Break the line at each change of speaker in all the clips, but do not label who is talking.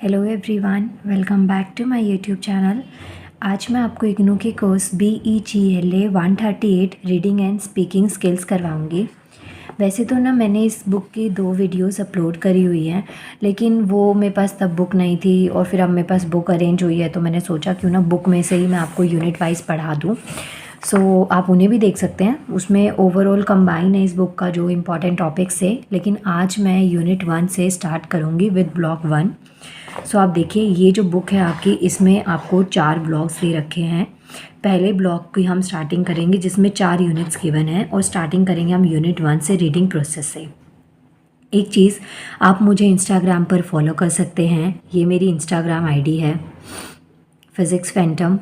Hello everyone, welcome back to my YouTube channel. आज मैं आपको इग्नू के course BEGLA 138 reading and speaking skills करवाऊंगी। वैसे तो ना मैंने इस बुक की 2 वीडियोस अपलोड करी हुई हैं, लेकिन वो मेरे पास तब बुक नहीं थी और फिर अब मेरे पास बुक अरेंज हुई है, तो मैंने सोचा क्यों ना बुक में से ही मैं आपको यूनिट वाइज पढ़ा दूँ। सो आप उन्हें भी देख सकते हैं, उसमें ओवरऑल कंबाइन है इस बुक का जो इम्पॉर्टेंट टॉपिक्स है। लेकिन आज मैं यूनिट 1 से स्टार्ट करूँगी विद ब्लॉक 1। सो आप देखिए, ये जो बुक है आपकी, इसमें आपको 4 ब्लॉक्स दे रखे हैं। पहले ब्लॉक की हम स्टार्टिंग करेंगे जिसमें 4 यूनिट्स गिवन है और स्टार्टिंग करेंगे हम यूनिट 1 से रीडिंग प्रोसेस से। एक चीज़, आप मुझे इंस्टाग्राम पर फॉलो कर सकते हैं। ये मेरी इंस्टाग्राम आईडी है फिज़िक्स फैंटम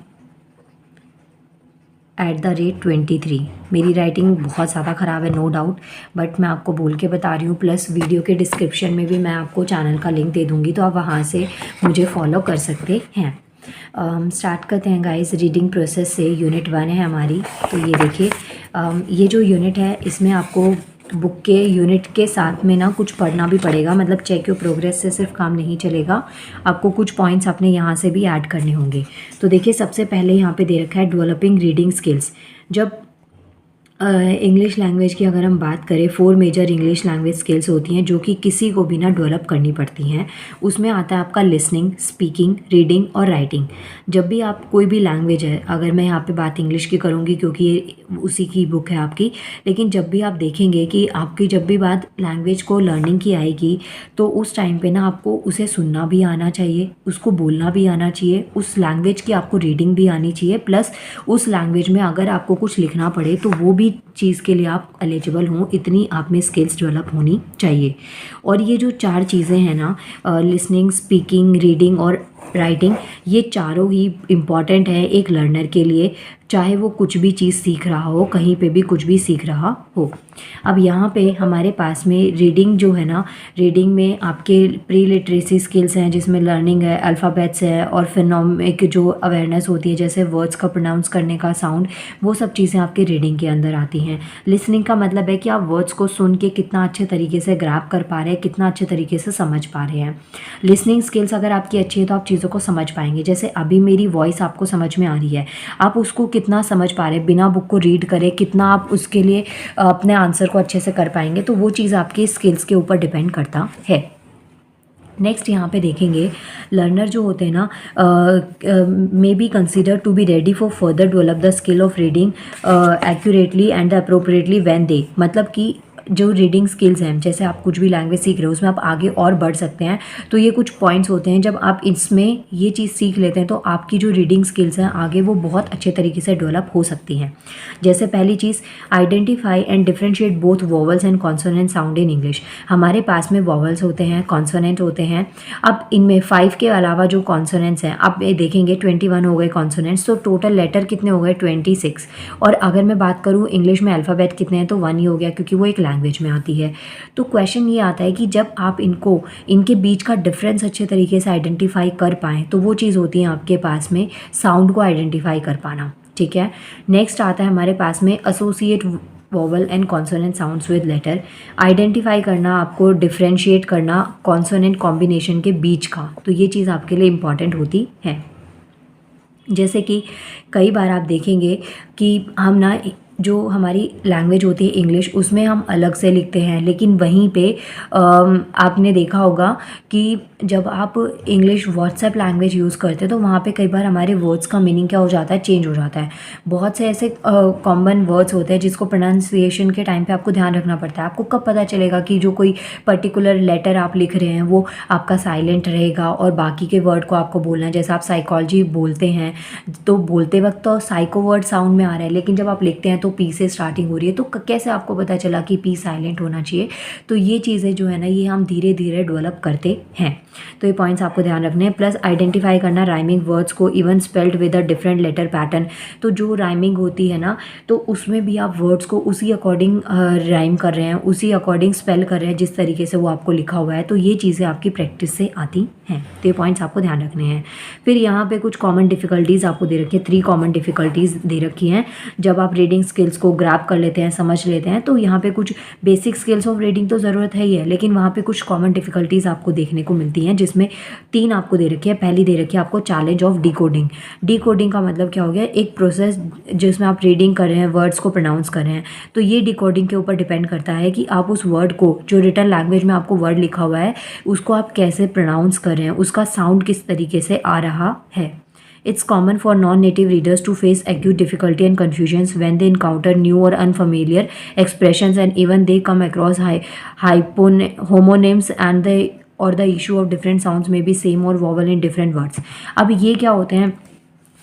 @23। मेरी राइटिंग बहुत ज़्यादा ख़राब है, नो डाउट, बट मैं आपको बोल के बता रही हूँ। प्लस वीडियो के डिस्क्रिप्शन में भी मैं आपको चैनल का लिंक दे दूँगी, तो आप वहाँ से मुझे फॉलो कर सकते हैं। स्टार्ट करते हैं गाइस रीडिंग प्रोसेस से। यूनिट 1 है हमारी। तो ये देखिए, ये जो यूनिट है इसमें आपको बुक के यूनिट के साथ में ना कुछ पढ़ना भी पड़ेगा। मतलब चेक योर प्रोग्रेस से सिर्फ काम नहीं चलेगा, आपको कुछ पॉइंट्स अपने यहाँ से भी ऐड करने होंगे। तो देखिए, सबसे पहले यहाँ पे दे रखा है डेवलपिंग रीडिंग स्किल्स। जब इंग्लिश लैंग्वेज की अगर हम बात करें, 4 मेजर इंग्लिश लैंग्वेज स्किल्स होती हैं जो कि किसी को भी ना डेवलप करनी पड़ती हैं। उसमें आता है आपका लिसनिंग, स्पीकिंग, रीडिंग और राइटिंग। जब भी आप कोई भी लैंग्वेज है, अगर मैं यहाँ पे बात इंग्लिश की करूँगी क्योंकि ये उसी की बुक है आपकी, लेकिन जब भी आप देखेंगे कि आपकी जब भी बात लैंग्वेज को लर्निंग की आएगी, तो उस टाइम पे ना आपको उसे सुनना भी आना चाहिए, उसको बोलना भी आना चाहिए, उस लैंग्वेज की आपको रीडिंग भी आनी चाहिए। प्लस उस लैंग्वेज में अगर आपको कुछ लिखना पड़े तो वो भी चीज़ के लिए आप एलिजिबल हों, इतनी आप में स्किल्स डेवलप होनी चाहिए। और ये जो 4 चीज़ें हैं ना, लिसनिंग, स्पीकिंग, रीडिंग और राइटिंग, ये चारों ही इम्पॉर्टेंट है एक लर्नर के लिए, चाहे वो कुछ भी चीज़ सीख रहा हो, कहीं पे भी कुछ भी सीख रहा हो। अब यहाँ पे हमारे पास में रीडिंग जो है ना, रीडिंग में आपके प्री लिटरेसी स्किल्स हैं जिसमें लर्निंग है, अल्फ़ाबेट्स है और फिनोमिक जो अवेयरनेस होती है, जैसे वर्ड्स का प्रोनाउंस करने का साउंड, वो सब चीज़ें आपके रीडिंग के अंदर आती हैं। लिसनिंग का मतलब है कि आप वर्ड्स को सुन के कितना अच्छे तरीके से ग्रैब कर पा रहे हैं, कितना अच्छे तरीके से समझ पा रहे हैं। लिसनिंग स्किल्स अगर आपकी अच्छी है तो आप चीज़ों को समझ पाएंगे। जैसे अभी मेरी वॉइस आपको समझ में आ रही है, आप उसको कितना समझ पा रहे हैं बिना बुक को रीड करे, कितना आप उसके लिए अपने आंसर को अच्छे से कर पाएंगे, तो वो चीज़ आपके स्किल्स के ऊपर डिपेंड करता है। नेक्स्ट यहाँ पे देखेंगे, लर्नर जो होते हैं ना may be consider to be ready for further develop the skill of reading accurately and appropriately when they, मतलब कि जो रीडिंग स्किल्स हैं, जैसे आप कुछ भी लैंग्वेज सीख रहे हो उसमें आप आगे और बढ़ सकते हैं। तो ये कुछ पॉइंट्स होते हैं, जब आप इसमें ये चीज़ सीख लेते हैं तो आपकी जो रीडिंग स्किल्स हैं आगे वो बहुत अच्छे तरीके से डेवलप हो सकती हैं। जैसे पहली चीज़, identify and differentiate both vowels and consonant sound in English. हमारे पास में वॉवल्स होते हैं, कॉन्सोनेंट होते हैं। अब इनमें 5 के अलावा जो कॉन्सोनेंट्स हैं, अब ये देखेंगे 21 हो गए कॉन्सोनेंट्स, तो टोटल लेटर कितने हो गए 26। और अगर मैं बात करूँ इंग्लिश में अल्फ़ाबेट कितने हैं, तो 1 ही हो गया क्योंकि वो एक लैंग्वेज में आती है। तो क्वेश्चन ये आता है कि जब आप इनको, इनके बीच का डिफरेंस अच्छे तरीके से आइडेंटिफाई कर पाएँ, तो वो चीज़ होती है आपके पास में साउंड को आइडेंटिफाई कर पाना। ठीक है। नेक्स्ट आता है हमारे पास में associate vowel and consonant sounds with letter. Identify करना, आपको डिफरेंशिएट करना कॉन्सोनेंट कॉम्बिनेशन के बीच का, तो ये चीज़ आपके लिए इम्पॉर्टेंट होती है। जैसे कि कई बार आप देखेंगे कि हम ना, जो हमारी लैंग्वेज होती है इंग्लिश, उसमें हम अलग से लिखते हैं, लेकिन वहीं पे आपने देखा होगा कि जब आप इंग्लिश व्हाट्सएप लैंग्वेज यूज़ करते हैं तो वहाँ पे कई बार हमारे वर्ड्स का मीनिंग क्या हो जाता है, चेंज हो जाता है। बहुत से ऐसे कॉमन वर्ड्स होते हैं जिसको प्रोनाउंसिएशन के टाइम पे आपको ध्यान रखना पड़ता है। आपको कब पता चलेगा कि जो कोई पर्टिकुलर लेटर आप लिख रहे हैं वो आपका साइलेंट रहेगा और बाकी के वर्ड को आपको बोलना है। जैसे आप साइकोलॉजी बोलते हैं तो बोलते वक्त तो साइको वर्ड साउंड में आ रहा है, लेकिन जब आप लिखते हैं तो पी से स्टार्टिंग हो रही है, तो कैसे आपको पता चला कि पी साइलेंट होना चाहिए। तो ये चीज़ें जो है ना, ये हम धीरे धीरे डेवलप करते हैं। तो ये पॉइंट्स आपको ध्यान रखने हैं। प्लस आइडेंटिफाई करना राइमिंग वर्ड्स को even spelled with a different letter pattern. तो जो राइमिंग होती है ना, तो उसमें भी आप वर्ड्स को उसी अकॉर्डिंग राइम कर रहे हैं, उसी अकॉर्डिंग स्पेल कर रहे हैं जिस तरीके से वो आपको लिखा हुआ है। तो ये चीज़ें आपकी प्रैक्टिस से आती हैं। तो ये पॉइंट्स आपको ध्यान रखने हैं। फिर यहाँ पे कुछ कॉमन डिफ़िकल्टीज़ आपको दे रखी है, 3 कॉमन डिफ़िकल्टीज़ दे रखी हैं जब आप रीडिंग स्किल्स को ग्रैब कर लेते हैं, समझ लेते हैं। तो यहाँ पे कुछ बेसिक स्किल्स ऑफ रीडिंग तो ज़रूरत है ही है, लेकिन वहाँ पे कुछ कॉमन डिफ़िकल्टीज़ आपको देखने को मिलती हैं, जिसमें 3 आपको दे रखी है। पहली दे रखी है आपको चैलेंज ऑफ डिकोडिंग। डिकोडिंग का मतलब क्या हो गया, एक प्रोसेस जिसमें आप रीडिंग कर रहे हैं, वर्ड्स को प्रोनाउंस कर रहे हैं। तो ये डिकोडिंग के ऊपर डिपेंड करता है कि आप उस वर्ड को, जो रिटन लैंग्वेज में आपको वर्ड लिखा हुआ है, उसको आप कैसे प्रोनाउंस कर रहे हैं, उसका साउंड किस तरीके से आ रहा है। It's common for non-native readers to face acute difficulty and confusions when they encounter new or unfamiliar expressions, and even they come across homonyms and the issue of different sounds may be same or vowel in different words. अब ये क्या होते हैं,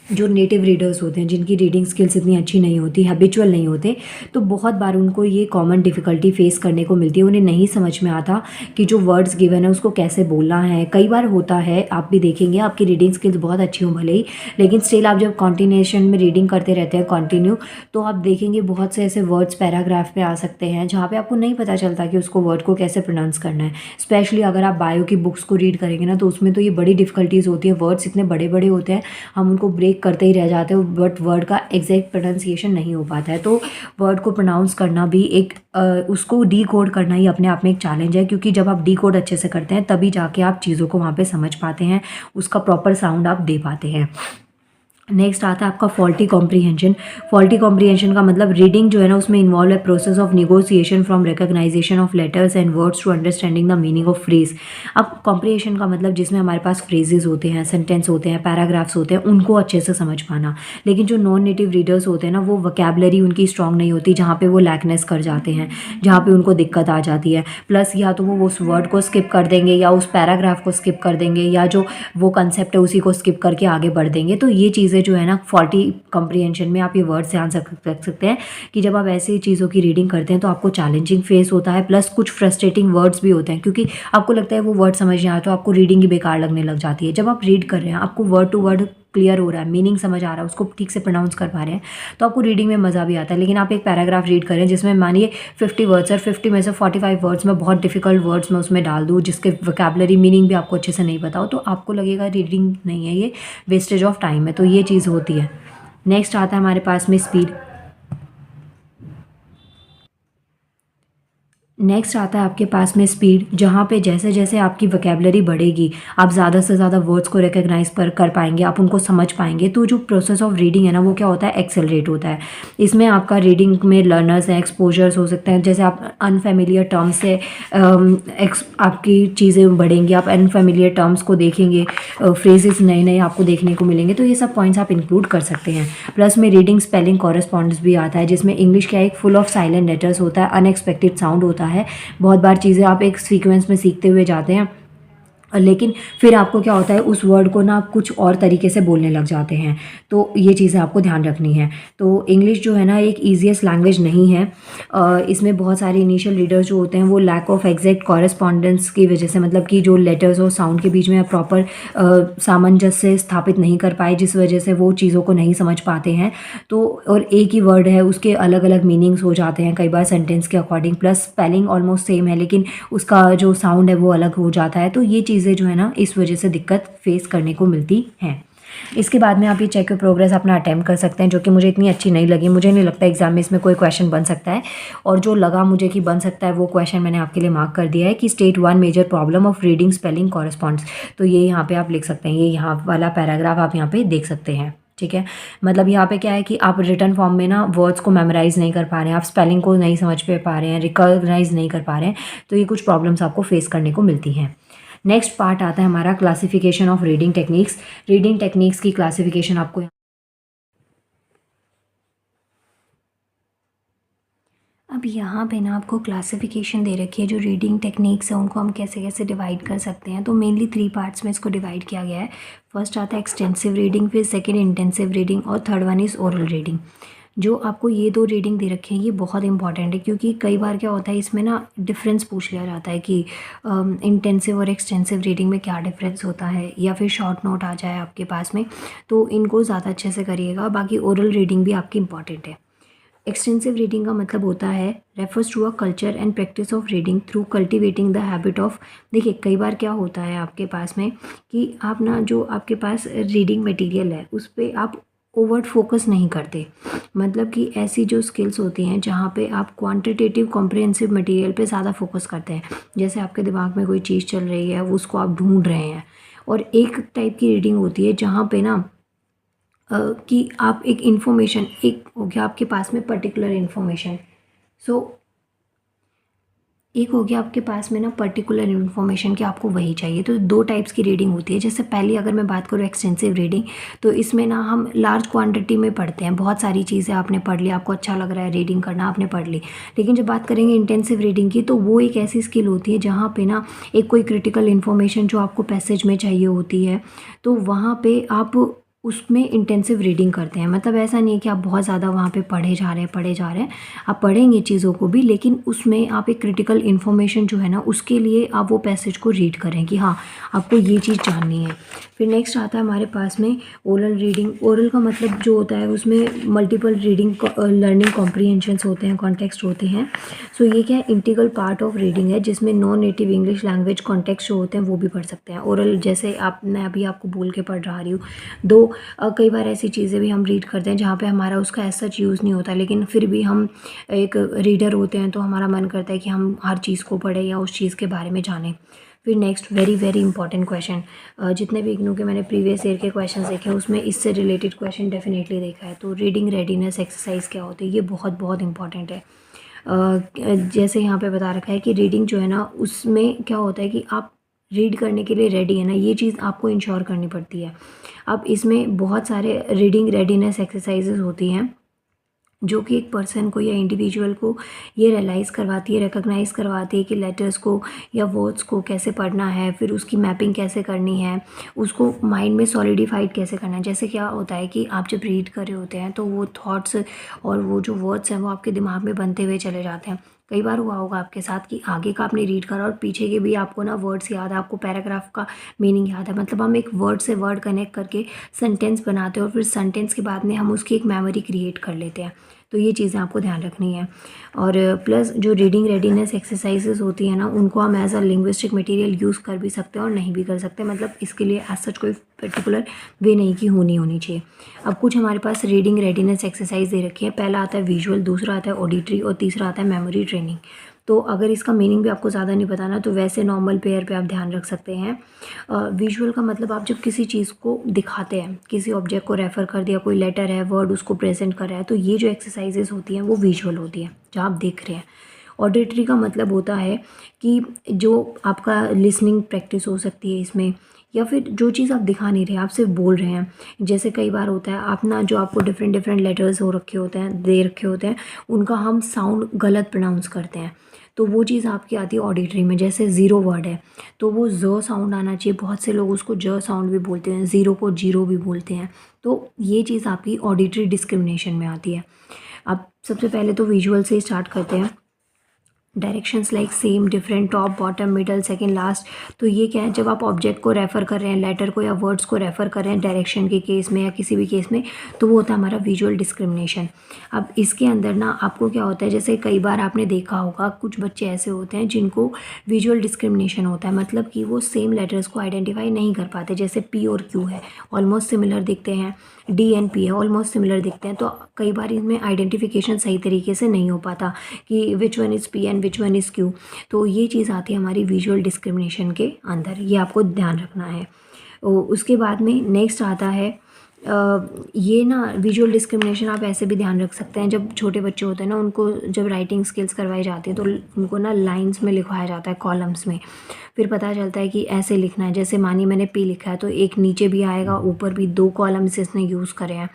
जो native readers होते हैं, जिनकी reading skills इतनी अच्छी नहीं होती, हैबिचुअल नहीं होते, तो बहुत बार उनको ये कॉमन डिफ़िकल्टी फेस करने को मिलती है। उन्हें नहीं समझ में आता कि जो वर्ड्स गिवन है उसको कैसे बोलना है। कई बार होता है, आप भी देखेंगे, आपकी रीडिंग स्किल्स बहुत अच्छी हो भले ही, लेकिन स्टिल आप जब कॉन्टिन्यूएशन में रीडिंग करते रहते हैं कंटिन्यू, तो आप देखेंगे बहुत से ऐसे वर्ड्स पैराग्राफ पे आ सकते हैं जहाँ पे आपको नहीं पता चलता कि उसको वर्ड को कैसे प्रोनाउंस करना है। स्पेशली अगर आप बायो की बुक्स को रीड करेंगे ना, तो उसमें तो ये बड़ी डिफ़िकल्टीज़ होती है। वर्ड्स इतने बड़े बड़े होते हैं, हम उनको ब्रेक करते ही रह जाते हैं, बट वर्ड का एग्जैक्ट प्रोनाउंसिएशन नहीं हो पाता है। तो वर्ड को प्रोनाउंस करना भी एक उसको डी कोड करना ही अपने आप में एक चैलेंज है, क्योंकि जब आप डी कोड अच्छे से करते हैं तभी जाके आप चीज़ों को वहाँ पे समझ पाते हैं, उसका प्रॉपर साउंड आप दे पाते हैं। नेक्स्ट आता है आपका फॉल्टी कॉम्प्रीहेंशन। फॉल्टी कॉम्प्रीहेंशन का मतलब रीडिंग जो है ना, उसमें इन्वॉल्व है process of negotiation from recognization of letters and words to understanding the meaning of phrase. अब कॉम्प्रीहेंशन का मतलब जिसमें हमारे पास फ्रेजेस होते हैं, सेंटेंस होते हैं, पैराग्राफ्स होते हैं, उनको अच्छे से समझ पाना। लेकिन जो नॉन नेटिव रीडर्स होते हैं ना, वो वोकैबुलरी उनकी स्ट्रॉन्ग नहीं होती, जहाँ पे वो लैकनेस कर जाते हैं, जहाँ पे उनको दिक्कत आ जाती है। प्लस या तो वो उस वर्ड को स्किप कर देंगे, या उस पैराग्राफ को स्किप कर देंगे, या जो वो कंसेप्ट है उसी को स्किप करके आगे बढ़ देंगे। तो ये चीज़ें जो है ना, फॉल्टी कॉम्प्रीहेंशन में आप ये वर्ड ध्यान रख सकते हैं कि जब आप ऐसी चीज़ों की रीडिंग करते हैं तो आपको चैलेंजिंग फेस होता है, प्लस कुछ फ्रस्ट्रेटिंग वर्ड्स भी होते हैं, क्योंकि आपको लगता है वो वर्ड समझ नहीं आया तो आपको रीडिंग ही बेकार लगने लग जाती है। जब आप रीड कर रहे हैं, आपको वर्ड टू वर्ड क्लियर हो रहा है, मीनिंग समझ आ रहा है, उसको ठीक से प्रोनाउंस कर पा रहे हैं, तो आपको रीडिंग में मज़ा भी आता है। लेकिन आप एक पैराग्राफ रीड करें जिसमें मानिए 50 वर्ड्स और 50 में से 45 वर्ड्स में बहुत डिफिकल्ट वर्ड्स मैं उसमें डाल दूँ, जिसके वोकैबुलरी मीनिंग भी आपको अच्छे से नहीं पता हो, तो आपको लगेगा रीडिंग नहीं है, ये वेस्टेज ऑफ टाइम है। तो ये चीज़ होती है। नेक्स्ट आता है हमारे पास में स्पीड। नेक्स्ट आता है आपके पास में स्पीड, जहाँ पे जैसे जैसे आपकी वोकैबुलरी बढ़ेगी, आप ज़्यादा से ज़्यादा वर्ड्स को रिकग्नाइज कर पाएंगे, आप उनको समझ पाएंगे। तो जो प्रोसेस ऑफ रीडिंग है ना, वो क्या होता है, एक्सेलरेट होता है। इसमें आपका रीडिंग में लर्नर्स हैं, एक्सपोजर्स हो सकते हैं, जैसे आप अनफेमिलियर टर्म्स से आपकी चीज़ें बढ़ेंगी, आप अनफेमिलियर टर्म्स को देखेंगे, फ्रेजेस नए नए आपको देखने को मिलेंगे। तो ये सब पॉइंट्स आप इंक्लूड कर सकते हैं। प्लस में रीडिंग स्पेलिंग कॉरेस्पॉन्डेंस भी आता है, जिसमें इंग्लिश क्या एक फुल ऑफ साइलेंट लेटर्स होता है, अनएक्सपेक्टेड साउंड होता है। बहुत बार चीज़ें आप एक सीक्वेंस में सीखते हुए जाते हैं, लेकिन फिर आपको क्या होता है, उस वर्ड को ना आप कुछ और तरीके से बोलने लग जाते हैं। तो ये चीज़ें आपको ध्यान रखनी है। तो इंग्लिश जो है ना, एक ईजीएस्ट लैंग्वेज नहीं है। इसमें बहुत सारे इनिशियल रीडर्स जो होते हैं वो लैक ऑफ एग्जैक्ट कॉरेस्पॉन्डेंस की वजह से, मतलब कि जो लेटर्स और साउंड के बीच में प्रॉपर सामंजस्य स्थापित नहीं कर पाए, जिस वजह से वो चीज़ों को नहीं समझ पाते हैं। तो और एक ही वर्ड है, उसके अलग अलग मीनिंग्स हो जाते हैं कई बार सेंटेंस के according, plus spelling almost same है लेकिन उसका जो साउंड है वो अलग हो जाता है। तो ये चीज़ें जो है ना, इस वजह से दिक्कत फेस करने को मिलती हैं। इसके बाद में आप ये चेक योर प्रोग्रेस अपना अटैम्प्ट कर सकते हैं, जो कि मुझे इतनी अच्छी नहीं लगी। मुझे नहीं लगता एग्जाम में इसमें कोई क्वेश्चन बन सकता है, और जो लगा मुझे कि बन सकता है वो क्वेश्चन मैंने आपके लिए मार्क कर दिया है कि state 1 major problem of reading spelling corresponds. तो ये यहाँ पे आप लिख सकते हैं, ये यहाँ वाला पैराग्राफ आप यहाँ पे देख सकते हैं। ठीक है, मतलब यहाँ पे क्या है कि आप रिटर्न फॉर्म में ना वर्ड्स को मेमोराइज नहीं कर पा रहे हैं, आप स्पेलिंग को नहीं समझ पा रहे हैं, रिकॉग्नाइज नहीं कर पा रहे हैं। तो ये कुछ प्रॉब्लम्स आपको फेस करने को मिलती हैं। नेक्स्ट पार्ट आता है हमारा classification of reading techniques. Reading techniques की क्लासिफिकेशन आपको अब यहाँ पे ना आपको क्लासिफिकेशन दे रखी है, जो रीडिंग टेक्निक्स है उनको हम कैसे कैसे डिवाइड कर सकते हैं। तो मेनली 3 पार्ट्स में इसको डिवाइड किया गया है। फर्स्ट आता है एक्सटेंसिव रीडिंग, फिर सेकेंड इंटेंसिव रीडिंग, और third one is oral reading. जो आपको ये 2 रीडिंग दे रखे हैं ये बहुत इंपॉर्टेंट है, क्योंकि कई बार क्या होता है इसमें ना डिफरेंस पूछ लिया जाता है कि इंटेंसिव और एक्सटेंसिव रीडिंग में क्या डिफरेंस होता है, या फिर शॉर्ट नोट आ जाए आपके पास में। तो इनको ज़्यादा अच्छे से करिएगा। बाकी ओरल रीडिंग भी आपकी इंपॉर्टेंट है। एक्सटेंसिव रीडिंग का मतलब होता है refers to a culture and practice of reading through cultivating the habit of. देखिए कई बार क्या होता है आपके पास में कि आप ना, जो आपके पास रीडिंग मटेरियल है उस पर आप ओवर्ट फोकस नहीं करते। मतलब कि ऐसी जो स्किल्स होती हैं जहाँ पे आप क्वांटिटेटिव कॉम्प्रिहेंसिव मटेरियल पे ज़्यादा फोकस करते हैं। जैसे आपके दिमाग में कोई चीज़ चल रही है, उसको आप ढूंढ रहे हैं। और एक टाइप की रीडिंग होती है जहाँ पे ना कि आप एक इन्फॉर्मेशन, एक हो गया आपके पास में पर्टिकुलर इन्फॉर्मेशन, सो एक हो गया आपके पास में ना पर्टिकुलर इन्फॉर्मेशन कि आपको वही चाहिए। तो दो टाइप्स की रीडिंग होती है। जैसे पहली अगर मैं बात करूँ एक्सटेंसिव रीडिंग, तो इसमें ना हम लार्ज क्वांटिटी में पढ़ते हैं, बहुत सारी चीज़ें आपने पढ़ ली, आपको अच्छा लग रहा है रीडिंग करना, आपने पढ़ ली। लेकिन जब बात करेंगे इंटेंसिव रीडिंग की, तो वो एक ऐसी स्किल होती है जहाँ पे ना एक कोई क्रिटिकल इन्फॉर्मेशन जो आपको पैसेज में चाहिए होती है, तो वहाँ पे आप उसमें इंटेंसिव रीडिंग करते हैं। मतलब ऐसा नहीं है कि आप बहुत ज़्यादा वहाँ पे पढ़े जा रहे हैं, आप पढ़ेंगे चीज़ों को भी, लेकिन उसमें आप एक क्रिटिकल इन्फॉर्मेशन जो है ना उसके लिए आप वो पैसेज को रीड करें कि हाँ आपको ये चीज़ जाननी है। फिर नेक्स्ट आता है हमारे पास में ओरल रीडिंग। ओरल का मतलब जो होता है उसमें मल्टीपल रीडिंग लर्निंग कॉम्प्रीहेंशंस होते हैं, कॉन्टेक्स्ट होते हैं। सो ये क्या है, इंटीग्रल पार्ट ऑफ रीडिंग है, जिसमें non native English language context जो होते हैं वो भी पढ़ सकते हैं। ओरल जैसे आप, मैं अभी आपको बोल के पढ़ रही हूँ, दो कई बार ऐसी चीज़ें भी हम रीड करते हैं जहाँ पे हमारा उसका ऐसा यूज़ नहीं होता, लेकिन फिर भी हम एक रीडर होते हैं तो हमारा मन करता है कि हम हर चीज़ को पढ़ें या उस चीज़ के बारे में जानें। फिर next very very important question, जितने भी इग्नू के मैंने प्रीवियस ईयर के क्वेश्चन देखे हैं उसमें इससे रिलेटेड क्वेश्चन डेफिनेटली देखा है। तो रीडिंग रेडीनेस एक्सरसाइज क्या होती है, ये बहुत बहुत इंपॉर्टेंट है। जैसे यहाँ पे बता रखा है कि रीडिंग जो है ना उसमें क्या होता है कि आप रीड करने के लिए रेडी है ना, ये चीज़ आपको इंश्योर करनी पड़ती है। अब इसमें बहुत सारे रीडिंग रेडीनेस एक्सरसाइजेज होती हैं जो कि एक पर्सन को या इंडिविजुअल को ये रियलाइज़ करवाती है, रिकॉग्नाइज़ करवाती है कि लेटर्स को या वर्ड्स को कैसे पढ़ना है, फिर उसकी मैपिंग कैसे करनी है, उसको माइंड में सॉलिडिफाइड कैसे करना है। जैसे क्या होता है कि आप जब रीड कर रहे होते हैं तो वो थॉट्स और वो जो वर्ड्स हैं वो आपके दिमाग में बनते हुए चले जाते हैं। कई बार हुआ होगा आपके साथ कि आगे का आपने रीड करा और पीछे के भी आपको ना वर्ड्स याद है, आपको पैराग्राफ का मीनिंग याद है। मतलब हम एक वर्ड से वर्ड कनेक्ट करके सेंटेंस बनाते हैं और फिर सेंटेंस के बाद में हम उसकी एक मेमोरी क्रिएट कर लेते हैं। तो ये चीज़ें आपको ध्यान रखनी है। और प्लस जो रीडिंग रेडीनेस एक्सरसाइजेज होती हैं ना उनको हम as a linguistic material use कर भी सकते हैं और नहीं भी कर सकते। मतलब इसके लिए एज सच कोई पर्टिकुलर वे नहीं कि होनी चाहिए। अब कुछ हमारे पास रीडिंग रेडीनेस एक्सरसाइज दे रखी है। पहला आता है विजुअल, दूसरा आता है ऑडिटरी और तीसरा आता है मेमोरी ट्रेनिंग। तो अगर इसका मीनिंग भी आपको ज़्यादा नहीं पता ना तो वैसे नॉर्मल पेयर पे आप ध्यान रख सकते हैं। विजुअल का मतलब आप जब किसी चीज़ को दिखाते हैं, किसी ऑब्जेक्ट को रेफ़र कर दिया, कोई लेटर है, वर्ड उसको प्रेजेंट कर रहा है, तो ये जो एक्सरसाइजेज होती हैं वो विजुअल होती हैं जहाँ आप देख रहे हैं। ऑडिटरी का मतलब होता है कि जो आपका लिसनिंग प्रैक्टिस हो सकती है इसमें, या फिर जो चीज़ आप दिखा नहीं रहे, आप सिर्फ बोल रहे हैं। जैसे कई बार होता है आप ना, जो आपको डिफरेंट डिफरेंट लेटर्स हो रखे होते हैं, दे रखे होते हैं, उनका हम साउंड गलत प्रोनाउंस करते हैं, तो वो चीज़ आपकी आती है ऑडिटरी में। जैसे ज़ीरो वर्ड है तो वो ज़ साउंड आना चाहिए, बहुत से लोग उसको ज साउंड भी बोलते हैं, ज़ीरो को जीरो भी बोलते हैं। तो ये चीज़ आपकी ऑडिटरी डिस्क्रिमिनेशन में आती है। अब सबसे पहले तो विजुअल से स्टार्ट करते हैं। Directions like same, different, top, bottom, middle, second, last. तो ये क्या है, जब आप ऑब्जेक्ट को रेफ़र कर रहे हैं, लेटर को या वर्ड्स को रेफ़र कर रहे हैं डायरेक्शन के केस में या किसी भी केस में, तो वो होता है हमारा विजुअल डिस्क्रिमिनेशन। अब इसके अंदर ना आपको क्या होता है, जैसे कई बार आपने देखा होगा कुछ बच्चे ऐसे होते हैं जिनको विजुअल डिस्क्रिमिनेशन होता है, मतलब कि वो सेम लेटर्स को आइडेंटिफाई नहीं कर पाते। जैसे पी और क्यू है, ऑलमोस्ट सिमिलर दिखते हैं, डी एंड पी है, ऑलमोस्ट सिमिलर दिखते हैं, तो कई बार इनमें आइडेंटिफिकेशन सही तरीके से नहीं हो पाता कि which one is P and which one is Q. तो ये चीज़ आती है हमारी विजुअल डिस्क्रिमिनेशन के अंदर, ये आपको ध्यान रखना है। उसके बाद में नेक्स्ट आता है ये ना विजुअल डिस्क्रिमिनेशन आप ऐसे भी ध्यान रख सकते हैं। जब छोटे बच्चे होते हैं ना, उनको जब राइटिंग स्किल्स करवाई जाती है तो उनको ना लाइंस में लिखवाया जाता है, कॉलम्स में, फिर पता चलता है कि ऐसे लिखना है। जैसे मानिए मैंने पी लिखा है तो एक नीचे भी आएगा, ऊपर भी, दो कॉलम्स इसने यूज़ करे हैं,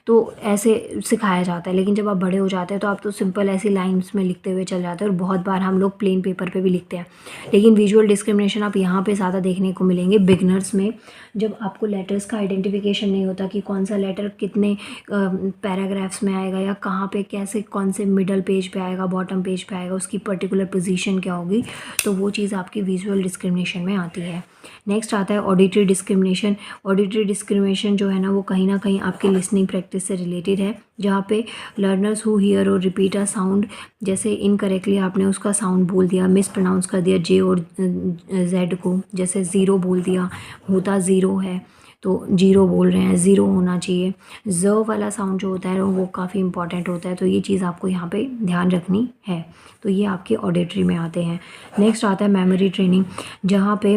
तो ऐसे सिखाया जाता है। लेकिन जब आप बड़े हो जाते हैं तो आप तो सिंपल ऐसी लाइन्स में लिखते हुए चल जाते हैं, और बहुत बार हम लोग प्लेन पेपर पे भी लिखते हैं। लेकिन विजुअल डिस्क्रिमिनेशन आप यहाँ पे ज़्यादा देखने को मिलेंगे बिगनर्स में, जब आपको लेटर्स का आइडेंटिफिकेशन नहीं होता कि कौन सा लेटर कितने पैराग्राफ्स में आएगा या कहाँ पे कैसे, कौन से मिडल पेज पे आएगा, बॉटम पेज पे आएगा, उसकी पर्टिकुलर पोजीशन क्या होगी, तो वो चीज़ आपकी विजुअल डिस्क्रिमिनेशन में आती है। नेक्स्ट आता है ऑडिटरी डिस्क्रिमिनेशन। ऑडिटरी डिस्क्रिमिनेशन जो है ना वो कहीं ना कहीं आपकी लिसनिंग प्रैक्टिस से रिलेटेड है। जहाँ पे लर्नर्स हु हियर और रिपीट अ साउंड, जैसे इनकरेक्टली आपने उसका साउंड बोल दिया, मिस प्रोनाउंस कर दिया जे और जेड को, जैसे ज़ीरो बोल दिया, होता ज़ीरो है तो जीरो बोल रहे हैं, ज़ीरो होना चाहिए। ज़ वाला साउंड जो होता है वो काफ़ी इंपॉर्टेंट होता है, तो ये चीज़ आपको यहाँ पे ध्यान रखनी है। तो ये आपके ऑडिटरी में आते हैं। नेक्स्ट आता है मेमोरी ट्रेनिंग, जहाँ पे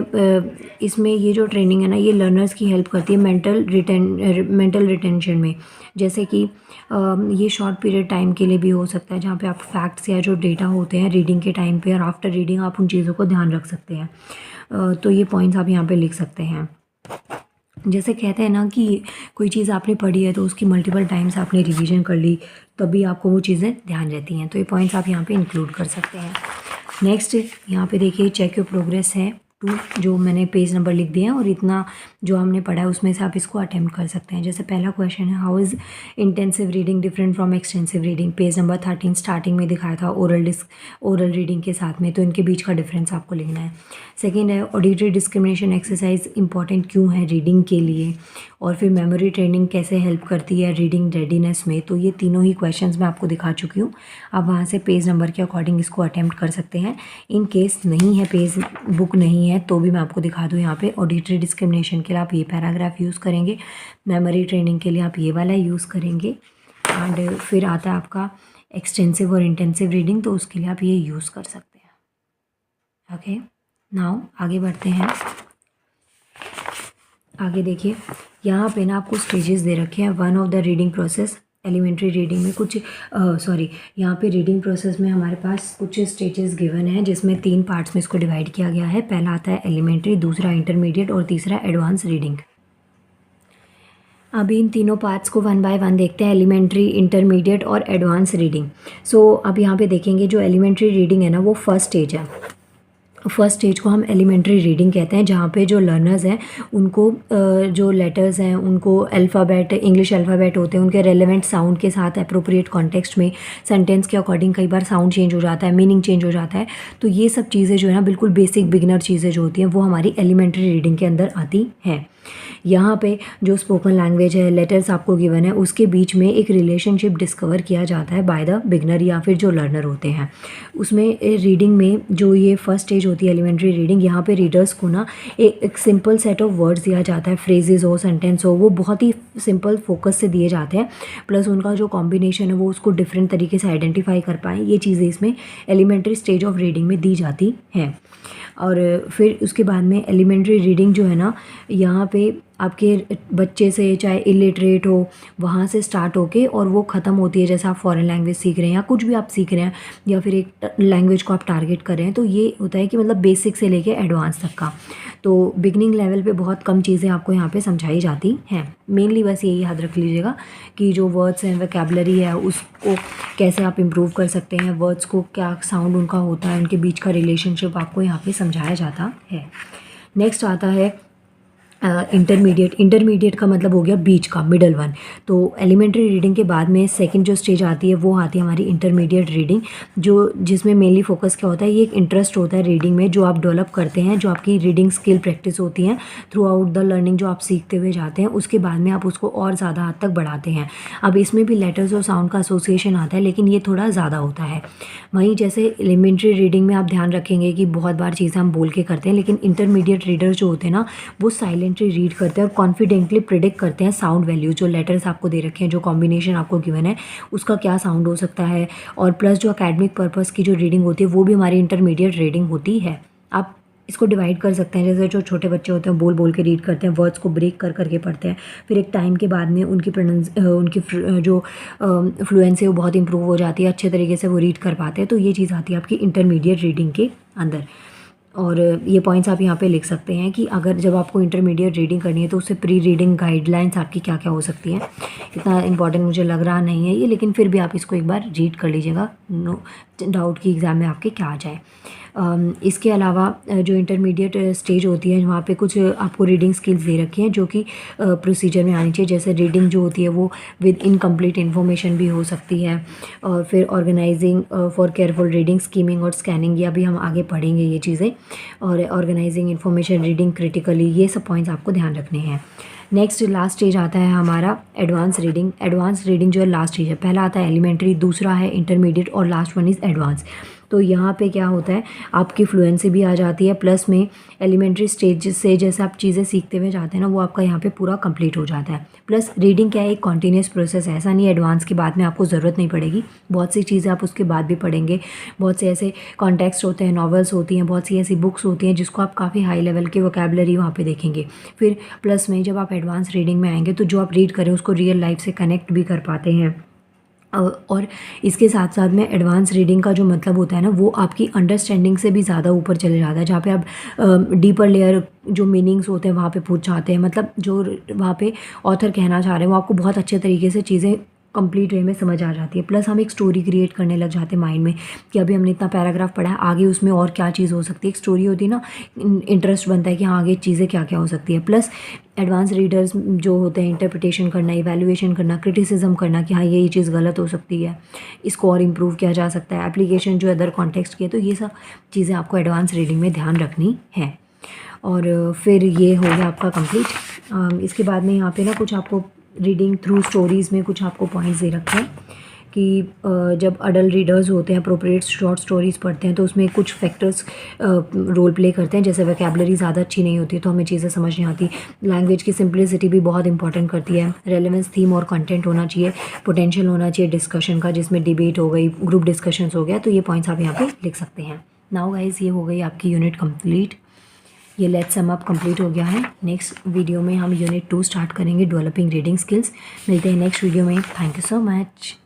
इसमें ये जो ट्रेनिंग है ना, ये लर्नर्स की हेल्प करती है मेंटल रिटेंशन में। जैसे कि ये शॉर्ट पीरियड टाइम के लिए भी हो सकता है, जहाँ पे आप फैक्ट्स या जो डेटा होते हैं रीडिंग के टाइम पे और आफ्टर रीडिंग आप उन चीज़ों को ध्यान रख सकते हैं। तो ये पॉइंट्स आप यहाँ पे लिख सकते हैं। जैसे कहते हैं ना कि कोई चीज़ आपने पढ़ी है तो उसकी मल्टीपल टाइम्स आपने रिवीजन कर ली, तभी आपको वो चीज़ें ध्यान रहती हैं। तो ये पॉइंट्स आप यहाँ पे इंक्लूड कर सकते हैं। नेक्स्ट यहाँ पे देखिए चेक योर प्रोग्रेस है 2, जो मैंने पेज नंबर लिख दिए हैं, और इतना जो हमने पढ़ा है उसमें से आप इसको अटेम्प्ट कर सकते हैं। जैसे पहला क्वेश्चन है, how is intensive reading different from extensive reading. Page number 13 starting में दिखाया था ओरल रीडिंग के साथ में, तो इनके बीच का डिफरेंस आपको लिखना है। सेकेंड है, ऑडिटरी डिस्क्रिमिनेशन एक्सरसाइज इंपॉर्टेंट क्यों है रीडिंग के लिए, और फिर मेमोरी ट्रेनिंग कैसे हेल्प करती है रीडिंग रेडीनेस में। तो ये तीनों ही क्वेश्चंस मैं आपको दिखा चुकी हूँ। आप वहाँ से पेज नंबर के अकॉर्डिंग इसको अटेम्प्ट कर सकते हैं। इन केस नहीं है, पेज बुक नहीं है, तो भी मैं आपको दिखा दूँ। यहाँ पे ऑडिटरी डिस्क्रिमिनेशन के लिए आप ये पैराग्राफ यूज़ करेंगे, मेमोरी ट्रेनिंग के लिए आप ये वाला यूज़ करेंगे, एंड फिर आता है आपका एक्सटेंसिव और इंटेंसिव रीडिंग, तो उसके लिए आप ये यूज़ कर सकते हैं। ओके, नाउ आगे बढ़ते हैं। आगे देखिए, यहाँ पे ना आपको स्टेजेस दे रखे हैं। One of the reading process, elementary reading में कुछ यहाँ पे रीडिंग प्रोसेस में हमारे पास कुछ स्टेजेस गिवन हैं, जिसमें 3 पार्ट्स में इसको डिवाइड किया गया है। पहला आता है एलिमेंट्री, दूसरा इंटरमीडिएट और तीसरा एडवांस रीडिंग। अभी इन तीनों पार्ट्स को वन बाय वन देखते हैं, एलिमेंट्री, इंटरमीडिएट और एडवांस रीडिंग। सो अब यहाँ पे देखेंगे जो एलिमेंट्री रीडिंग है ना, वो फर्स्ट स्टेज है। फर्स्ट स्टेज को हम एलिमेंट्री रीडिंग कहते हैं, जहाँ पे जो लर्नर्स हैं उनको जो लेटर्स हैं उनको अल्फ़ाबेट, इंग्लिश अल्फ़ाबेट होते हैं, उनके रेलेवेंट साउंड के साथ एप्रोप्रिएट कॉन्टेक्स्ट में सेंटेंस के अकॉर्डिंग कई बार साउंड चेंज हो जाता है, मीनिंग चेंज हो जाता है। तो ये सब चीज़ें जो है ना, बिल्कुल बेसिक बिगिनर चीज़ें जो होती हैं वो हमारी एलिमेंट्री रीडिंग के अंदर आती हैं। यहाँ पे जो स्पोकन लैंग्वेज है, लेटर्स आपको गिवन है, उसके बीच में एक रिलेशनशिप डिस्कवर किया जाता है बाय द बिगनर या फिर जो लर्नर होते हैं। उसमें रीडिंग में जो ये फर्स्ट स्टेज होती है एलिमेंट्री रीडिंग, यहाँ पे रीडर्स को ना एक सिंपल सेट ऑफ वर्ड्स दिया जाता है, फ्रेजेस हो, सेंटेंस हो, वो बहुत ही सिंपल फोकस से दिए जाते हैं, प्लस उनका जो कॉम्बिनेशन है वो उसको डिफरेंट तरीके से आइडेंटिफाई कर पाएँ। ये चीज़ें इसमें एलिमेंट्री स्टेज ऑफ रीडिंग में दी जाती हैं। और फिर उसके बाद में एलिमेंट्री रीडिंग जो है ना, यहाँ पे आपके बच्चे से चाहे इलिटरेट हो, वहाँ से स्टार्ट होके और वो ख़त्म होती है, जैसे आप फॉरेन लैंग्वेज सीख रहे हैं या कुछ भी आप सीख रहे हैं या फिर एक लैंग्वेज को आप टारगेट कर रहे हैं, तो ये होता है कि मतलब बेसिक से लेके एडवांस तक का। तो बिगनिंग लेवल पे बहुत कम चीज़ें आपको यहाँ पे समझाई जाती हैं। मेनली बस यही याद रख लीजिएगा कि जो वर्ड्स हैं, वोकैबुलरी है, उसको कैसे आप इम्प्रूव कर सकते हैं, वर्ड्स को क्या साउंड उनका होता है, उनके बीच का रिलेशनशिप आपको यहाँ पे समझाया जाता है। नेक्स्ट आता है इंटरमीडिएट। इंटरमीडिएट का मतलब हो गया बीच का, मिडल वन। तो एलिमेंट्री रीडिंग के बाद में सेकंड जो स्टेज आती है वो आती है हमारी इंटरमीडिएट रीडिंग, जो जिसमें मेनली फोकस क्या होता है, ये एक इंटरेस्ट होता है रीडिंग में जो आप डेवलप करते हैं, जो आपकी रीडिंग स्किल प्रैक्टिस होती है थ्रू आउट द लर्निंग, जो आप सीखते हुए जाते हैं, उसके बाद में आप उसको और ज़्यादा हद तक बढ़ाते हैं। अब इसमें भी लेटर्स और साउंड का एसोसिएशन आता है, लेकिन ये थोड़ा ज़्यादा होता है। वहीं जैसे एलिमेंट्री रीडिंग में आप ध्यान रखेंगे कि बहुत बार चीज़ें हम बोल के करते हैं, लेकिन इंटरमीडिएट रीडर्स जो होते हैं ना, वो साइलेंटली रीड करते हैं और कॉन्फिडेंटली प्रिडिक्ट करते हैं साउंड वैल्यू, जो लेटर्स आपको दे रखे हैं, जो कॉम्बिनेशन आपको गिवन है उसका क्या साउंड हो सकता है। और प्लस जो एकेडमिक पर्पस की जो रीडिंग होती है वो भी हमारी इंटरमीडिएट रीडिंग होती है। आप इसको डिवाइड कर सकते हैं, जैसे जो छोटे बच्चे होते हैं बोल बोल के रीड करते हैं, वर्ड्स को ब्रेक कर करके पढ़ते हैं, फिर एक टाइम के बाद में उनकी जो फ्लुएंसी है वो बहुत इंप्रूव हो जाती है, अच्छे तरीके से वो रीड कर पाते हैं। तो ये चीज़ आती है आपकी इंटरमीडिएट रीडिंग के अंदर। और ये पॉइंट्स आप यहाँ पे लिख सकते हैं कि अगर जब आपको इंटरमीडिएट रीडिंग करनी है तो उससे प्री रीडिंग गाइडलाइंस आपकी क्या क्या हो सकती हैं। इतना इंपॉर्टेंट मुझे लग रहा नहीं है ये, लेकिन फिर भी आप इसको एक बार रीड कर लीजिएगा, नो डाउट कि एग्ज़ाम में आपके क्या आ जाए। इसके अलावा जो इंटरमीडिएट स्टेज होती है वहाँ पे कुछ आपको रीडिंग स्किल्स दे रखी हैं जो कि प्रोसीजर में आनी चाहिए। जैसे रीडिंग जो होती है वो विद इनकम्प्लीट इन्फॉर्मेशन भी हो सकती है, और फिर organizing for careful reading, skimming और स्कैनिंग, या भी हम आगे पढ़ेंगे ये चीज़ें। और ऑर्गेनाइजिंग इन्फॉर्मेशन, रीडिंग क्रिटिकली, ये सब पॉइंट्स आपको ध्यान रखने हैं। नेक्स्ट लास्ट स्टेज आता है हमारा एडवांस रीडिंग। एडवांस रीडिंग जो है लास्ट स्टेज है। पहला आता है एलिमेंट्री, दूसरा है इंटरमीडिएट और लास्ट वन इज़ एडवांस। तो यहाँ पे क्या होता है, आपकी फ्लुएंसी भी आ जाती है, प्लस में एलिमेंट्री स्टेज से जैसे आप चीज़ें सीखते हुए जाते हैं ना, वो आपका यहाँ पे पूरा कंप्लीट हो जाता है। प्लस रीडिंग क्या है, एक कॉन्टीन्यूस प्रोसेस है, ऐसा नहीं एडवांस के बाद में आपको ज़रूरत नहीं पड़ेगी, बहुत सी चीज़ें आप उसके बाद भी पढ़ेंगे। बहुत से ऐसे कॉन्टेक्स्ट होते हैं, नॉवेल्स होती हैं, बहुत सी ऐसी बुक्स होती हैं जिसको आप काफ़ी हाई लेवल की वोकैबुलरी वहाँ पे देखेंगे। फिर प्लस में जब आप एडवांस रीडिंग में आएंगे तो जो आप रीड करें उसको रियल लाइफ से कनेक्ट भी कर पाते हैं। और इसके साथ साथ में एडवांस रीडिंग का जो मतलब होता है ना, वो आपकी अंडरस्टैंडिंग से भी ज़्यादा ऊपर चले जाता है, जहाँ पे आप डीपर लेयर जो मीनिंग्स होते हैं वहाँ पे पूछ जाते हैं। मतलब जो वहाँ पे ऑथर कहना चाह रहे हैं वो आपको बहुत अच्छे तरीके से चीज़ें कंप्लीट वे में समझ आ जाती है। प्लस हम एक स्टोरी क्रिएट करने लग जाते हैं माइंड में कि अभी हमने इतना पैराग्राफ पढ़ा है, आगे उसमें और क्या चीज़ हो सकती है। एक स्टोरी होती है ना, इंटरेस्ट बनता है कि हाँ आगे चीज़ें क्या क्या हो सकती है। प्लस एडवांस रीडर्स जो होते हैं, इंटरप्रिटेशन करना, इवैल्यूएशन करना, क्रिटिसिज्म करना कि हाँ ये चीज़ गलत हो सकती है, इसको और इम्प्रूव किया जा सकता है, एप्लीकेशन जो अदर कॉन्टेक्स्ट की है। तो ये सब चीज़ें आपको एडवांस रीडिंग में ध्यान रखनी है। और फिर ये हो गया आपका कंप्लीट। इसके बाद में यहाँ पे ना कुछ आपको रीडिंग थ्रू स्टोरीज़ में कुछ आपको पॉइंट्स दे रखे हैं कि जब अडल्ट रीडर्स होते हैं अप्रोप्रिएट शॉर्ट स्टोरीज़ पढ़ते हैं तो उसमें कुछ फैक्टर्स रोल प्ले करते हैं। जैसे वोकैबुलरी ज़्यादा अच्छी नहीं होती तो हमें चीज़ें समझ नहीं आती। लैंग्वेज की सिंप्लिसिटी भी बहुत इंपॉर्टेंट करती है। रेलेवेंस, थीम और कंटेंट होना चाहिए। पोटेंशियल होना चाहिए डिस्कशन का, जिसमें डिबेट हो गई, ग्रुप डिस्कशंस हो गया। तो ये पॉइंट्स आप यहाँ पे लिख सकते हैं। नाउ गाइस, ये हो गई आपकी यूनिट कंप्लीट। ये लेट्स सम अप कंप्लीट हो गया है। नेक्स्ट वीडियो में हम यूनिट 2 स्टार्ट करेंगे, डेवलपिंग रीडिंग स्किल्स। मिलते हैं नेक्स्ट वीडियो में। Thank you so much.